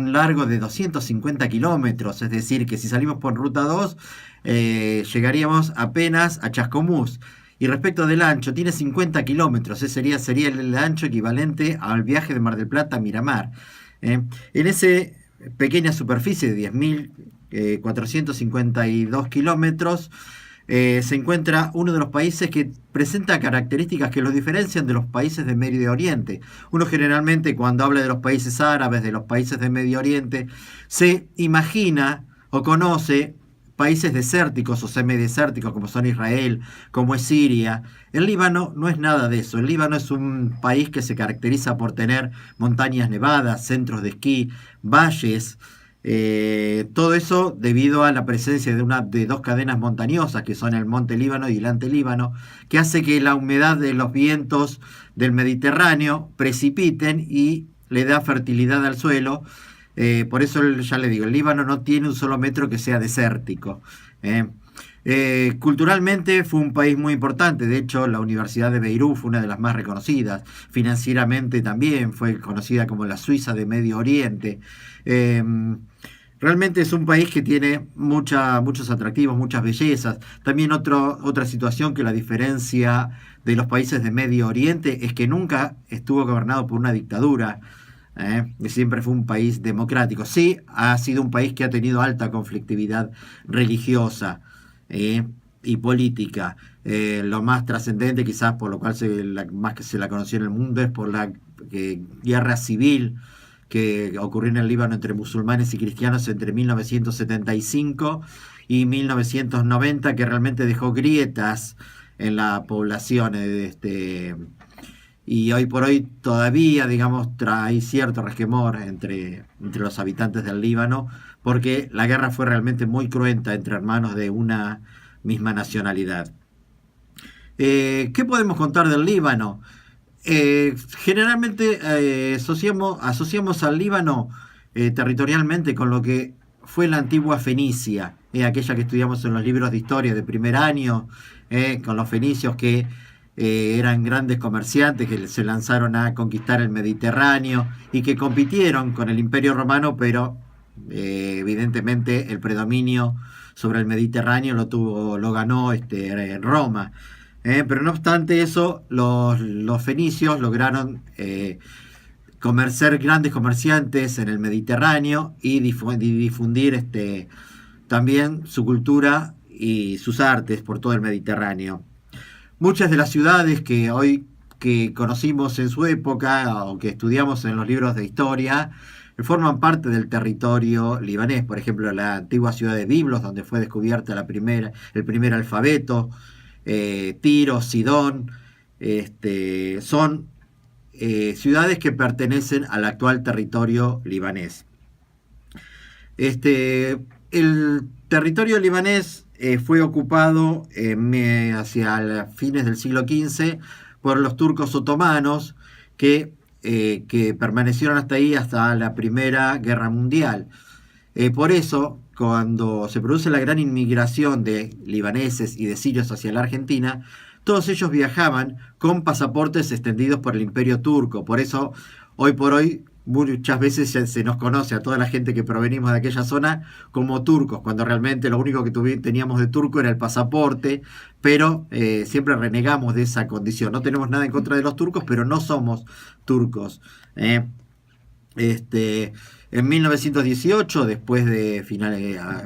un largo de 250 kilómetros, es decir, que si salimos por ruta 2, llegaríamos apenas a Chascomús. Y respecto del ancho, tiene 50 kilómetros, sería el ancho equivalente al viaje de Mar del Plata a Miramar. En esa pequeña superficie de 10.452 kilómetros, se encuentra uno de los países que presenta características que los diferencian de los países de Medio Oriente. Uno generalmente, cuando habla de los países árabes, de los países de Medio Oriente, se imagina o conoce países desérticos o semidesérticos como son Israel, como es Siria. El Líbano no es nada de eso. El Líbano es un país que se caracteriza por tener montañas nevadas, centros de esquí, valles. Todo eso debido a la presencia de dos cadenas montañosas que son el Monte Líbano y el Ante Líbano, que hace que la humedad de los vientos del Mediterráneo precipiten y le da fertilidad al suelo. Por eso ya le digo, el Líbano no tiene un solo metro que sea desértico. Culturalmente fue un país muy importante. De hecho, la Universidad de Beirut fue una de las más reconocidas. Financieramente también fue conocida como la Suiza de Medio Oriente. Realmente es un país que tiene muchos atractivos, muchas bellezas. También otra situación que la diferencia de los países de Medio Oriente es que nunca estuvo gobernado por una dictadura. Siempre fue un país democrático. Sí, ha sido un país que ha tenido alta conflictividad religiosa y política. Lo más trascendente, quizás por lo cual más que se la conoció en el mundo, es por la guerra civil que ocurrió en el Líbano entre musulmanes y cristianos entre 1975 y 1990, que realmente dejó grietas en la población. Y hoy por hoy todavía, digamos, hay cierto resquemor entre los habitantes del Líbano, porque la guerra fue realmente muy cruenta entre hermanos de una misma nacionalidad. ¿Qué podemos contar del Líbano? Generalmente asociamos al Líbano territorialmente con lo que fue la antigua Fenicia, aquella que estudiamos en los libros de historia de primer año, con los fenicios que eran grandes comerciantes que se lanzaron a conquistar el Mediterráneo y que compitieron con el Imperio Romano, pero evidentemente el predominio sobre el Mediterráneo lo ganó Roma. Pero no obstante eso, los fenicios lograron ser grandes comerciantes en el Mediterráneo y difundir también su cultura y sus artes por todo el Mediterráneo. Muchas de las ciudades que conocimos en su época o que estudiamos en los libros de historia forman parte del territorio libanés. Por ejemplo, la antigua ciudad de Biblos, donde fue descubierta el primer alfabeto, Tiro, Sidón, son ciudades que pertenecen al actual territorio libanés. El territorio libanés fue ocupado hacia fines del siglo XV por los turcos otomanos que permanecieron hasta ahí, hasta la Primera Guerra Mundial. Por eso, cuando se produce la gran inmigración de libaneses y de sirios hacia la Argentina, todos ellos viajaban con pasaportes extendidos por el Imperio Turco. Por eso, hoy por hoy, muchas veces se nos conoce a toda la gente que provenimos de aquella zona como turcos, cuando realmente lo único que teníamos de turco era el pasaporte, pero siempre renegamos de esa condición. No tenemos nada en contra de los turcos, pero no somos turcos. En 1918, después de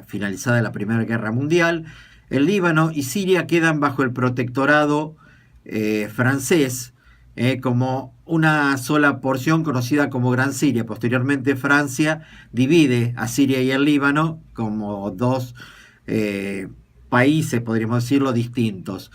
finalizada la Primera Guerra Mundial, el Líbano y Siria quedan bajo el protectorado francés, como una sola porción conocida como Gran Siria. Posteriormente Francia divide a Siria y el Líbano como dos países, podríamos decirlo, distintos.